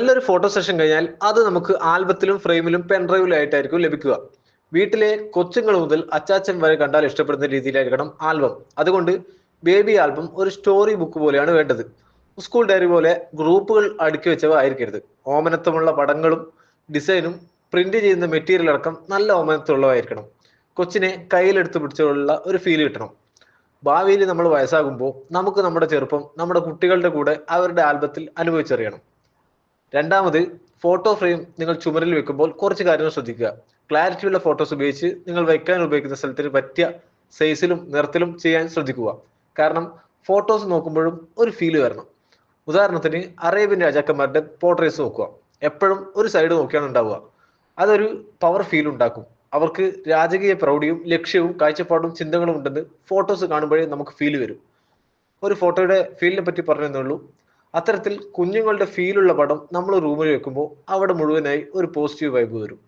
നല്ലൊരു photo session കഴിഞ്ഞാൽ അത് നമുക്ക് ആൽബത്തിലും ഫ്രെയിമിലും പെൻഡ്രൈവിലും ആയിട്ടായിരിക്കും ലഭിക്കുക. വീട്ടിലെ കൊച്ചുങ്ങൾ മുതൽ അച്ചാച്ചൻ വരെ കണ്ടാൽ ഇഷ്ടപ്പെടുന്ന രീതിയിലായിരിക്കണം ആൽബം. അതുകൊണ്ട് ബേബി ആൽബം ഒരു സ്റ്റോറി ബുക്ക് പോലെയാണ് വേണ്ടത്. സ്കൂൾ ഡയറി പോലെ ഗ്രൂപ്പുകൾ അടുക്കി വെച്ചവ ആയിരിക്കരുത്. ഓമനത്വമുള്ള പടങ്ങളും ഡിസൈനും പ്രിന്റ് ചെയ്യുന്ന മെറ്റീരിയൽ അടക്കം നല്ല ഓമനത്വമുള്ളതായിരിക്കണം. കൊച്ചിനെ കയ്യിലെടുത്ത് പിടിച്ചുള്ള ഒരു ഫീൽ കിട്ടണം. ഭാവിയിൽ നമ്മൾ വയസ്സാകുമ്പോൾ നമുക്ക് നമ്മുടെ ചെറുപ്പം നമ്മുടെ കുട്ടികളുടെ കൂടെ അവരുടെ ആൽബത്തിൽ അനുഭവിച്ചറിയണം. രണ്ടാമത്, ഫോട്ടോ ഫ്രെയിം നിങ്ങൾ ചുമരിൽ വെക്കുമ്പോൾ കുറച്ച് കാര്യങ്ങൾ ശ്രദ്ധിക്കുക. ക്ലാരിറ്റിയുള്ള ഫോട്ടോസ് ഉപയോഗിച്ച് നിങ്ങൾ വയ്ക്കാൻ ഉപയോഗിക്കുന്ന സ്ഥലത്തിന് പറ്റിയ സൈസിലും നിറത്തിലും ചെയ്യാൻ ശ്രദ്ധിക്കുക. കാരണം ഫോട്ടോസ് നോക്കുമ്പോഴും ഒരു ഫീല് വരണം. ഉദാഹരണത്തിന് അറേബ്യൻ രാജാക്കന്മാരുടെ പോർട്രേറ്റ്സ് നോക്കുക. എപ്പോഴും ഒരു സൈഡ് നോക്കിയാണ് ഉണ്ടാവുക. അതൊരു പവർ ഫീൽ ഉണ്ടാക്കും. അവർക്ക് രാജകീയ പ്രൗഢിയും ലക്ഷ്യവും കാഴ്ചപ്പാടും ചിന്തകളും ഉണ്ടെന്ന് ഫോട്ടോസ് കാണുമ്പോഴേ നമുക്ക് ഫീല് വരും. ഒരു ഫോട്ടോയുടെ ഫീലിനെ പറ്റി പറഞ്ഞതേ ഉള്ളൂ. അത്തരത്തിൽ കുഞ്ഞുങ്ങളുടെ ഫീലുള്ള പടം നമ്മൾ റൂമിൽ വെക്കുമ്പോൾ അവിടെ മുഴുവനായി ഒരു പോസിറ്റീവ് വൈബ് വരും.